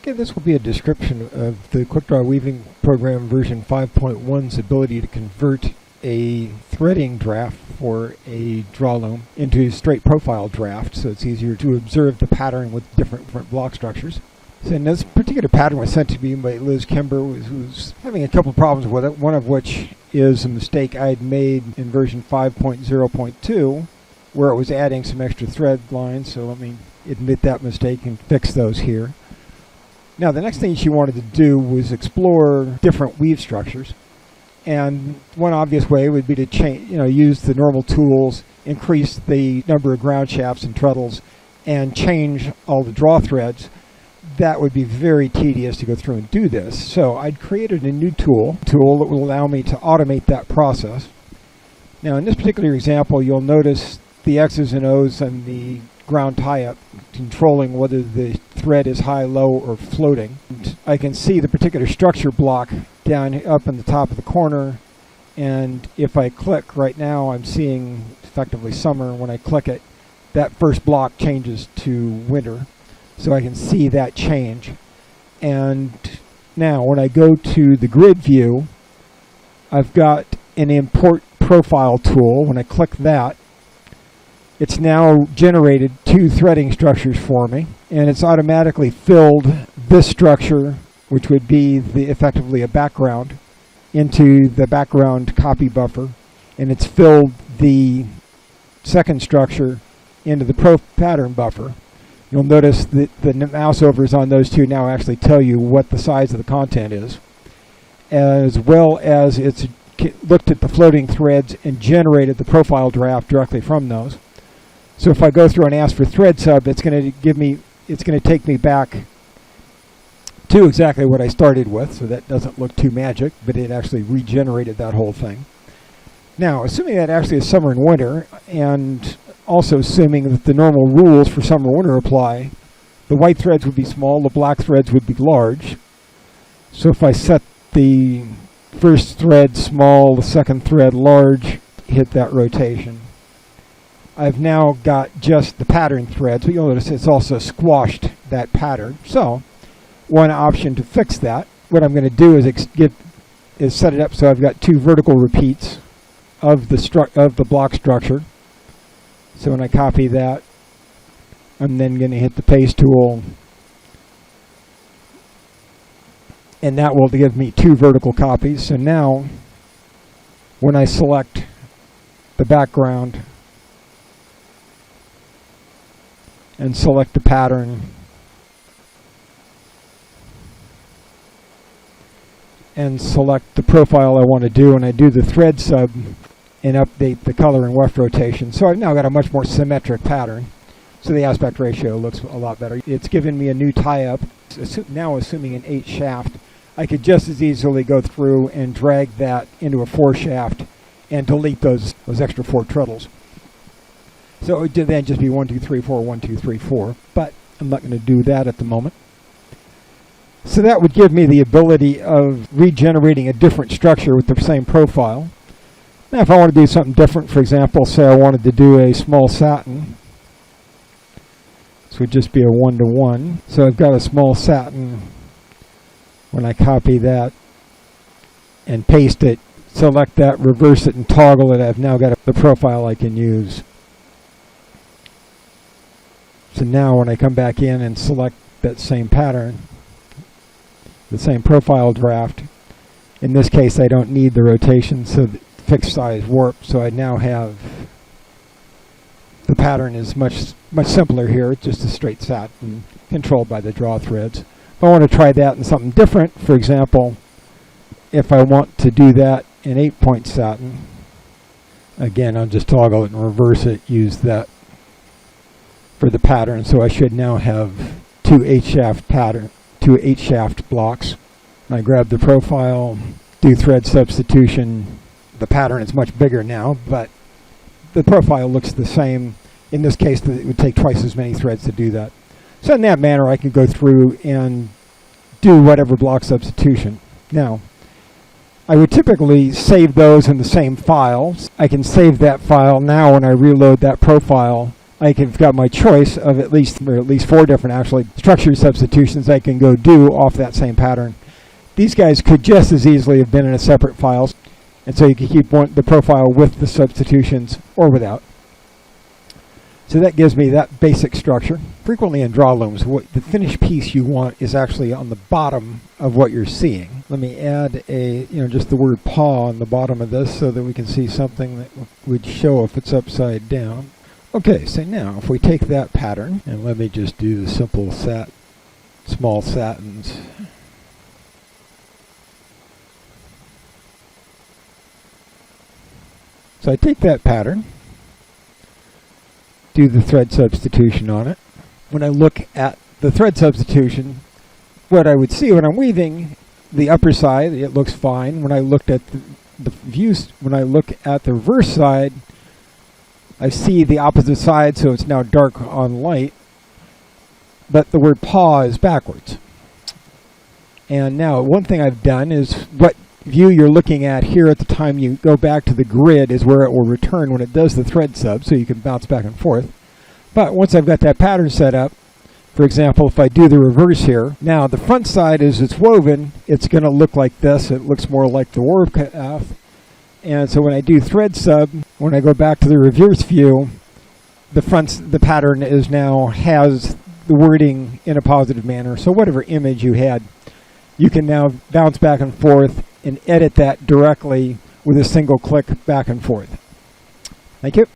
Okay, this will be a description of the Quickdraw Weaving program version 5.1's ability to convert a threading draft for a Drawloom into a straight profile draft, so it's easier to observe the pattern with different block structures. So in this particular pattern was sent to me by Liz Kimber, who was having a couple of problems with it, one of which is a mistake I'd made in version 5.0.2, where it was adding some extra thread lines, so let me admit that mistake and fix those here. Now the next thing she wanted to do was explore different weave structures, and one obvious way would be to use the normal tools, increase the number of ground shafts and treadles, and change all the draw threads. That would be very tedious to go through and do this. So I'd created a new tool that will allow me to automate that process. Now in this particular example, you'll notice the X's and O's and the ground tie-up controlling whether the thread is high, low, or floating. And I can see the particular structure block down up in the top of the corner, and if I click right now, I'm seeing effectively summer. When I click it, that first block changes to winter, so I can see that change. And now when I go to the grid view, I've got an import profile tool. When I click that, it's now generated two threading structures for me, and it's automatically filled this structure, which would be effectively a background, into the background copy buffer, and it's filled the second structure into the pattern buffer. You'll notice that the mouse overs on those two now actually tell you what the size of the content is, as well as it's looked at the floating threads and generated the profile draft directly from those. So if I go through and ask for thread sub, it's going to take me back to exactly what I started with, so that doesn't look too magic, but it actually regenerated that whole thing. Now, assuming that actually is summer and winter, and also assuming that the normal rules for summer and winter apply, the white threads would be small, the black threads would be large. So if I set the first thread small, the second thread large, hit that rotation, I've now got just the pattern threads, but you'll notice it's also squashed that pattern. So one option to fix that, what I'm going to do is set it up so I've got two vertical repeats of the block structure. So when I copy that, I'm then going to hit the paste tool, and that will give me two vertical copies. So now when I select the background and select the pattern and select the profile I want to do, and I do the thread sub and update the color and weft rotation. So I've now got a much more symmetric pattern, so the aspect ratio looks a lot better. It's given me a new tie-up. Now assuming an 8 shaft, I could just as easily go through and drag that into a 4 shaft and delete those extra 4 treadles. So it would then just be 1, 2, 3, 4, 1, 2, 3, 4, but I'm not going to do that at the moment. So that would give me the ability of regenerating a different structure with the same profile. Now if I want to do something different, for example, say I wanted to do a small satin, this would just be a 1-to-1. So I've got a small satin. When I copy that and paste it, select that, reverse it, and toggle it, I've now got the profile I can use. So now when I come back in and select that same pattern, the same profile draft, in this case I don't need the rotation, so the fixed size warp, so I now have the pattern is much simpler here. It's just a straight satin controlled by the draw threads. If I want to try that in something different, for example, if I want to do that in 8-point satin, again I'll just toggle it and reverse it, use that for the pattern, so I should now have two 8-shaft blocks. I grab the profile, do thread substitution. The pattern is much bigger now, but the profile looks the same. In this case, it would take twice as many threads to do that. So in that manner, I can go through and do whatever block substitution. Now, I would typically save those in the same file. I can save that file now when I reload that profile. I've got my choice of at least 4 different actually structure substitutions I can go do off that same pattern. These guys could just as easily have been in a separate file, and so you can keep the profile with the substitutions or without. So that gives me that basic structure. Frequently in Drawlooms, the finished piece you want is actually on the bottom of what you're seeing. Let me add just the word paw on the bottom of this so that we can see something that would show if it's upside down. Okay, so now if we take that pattern, and let me just do the simple small satins. So I take that pattern, do the thread substitution on it. When I look at the thread substitution, what I would see when I'm weaving, the upper side, it looks fine. When I looked at the views, when I look at the reverse side, I see the opposite side, so it's now dark on light, but the word paw is backwards. And now one thing I've done is what view you're looking at here at the time you go back to the grid is where it will return when it does the thread sub, so you can bounce back and forth. But once I've got that pattern set up, for example, if I do the reverse here, now the front side as it's woven, it's going to look like this. It looks more like the warp calf. And so when I do thread sub, when I go back to the reverse view, the pattern is now has the wording in a positive manner. So whatever image you had, you can now bounce back and forth and edit that directly with a single click back and forth. Thank you.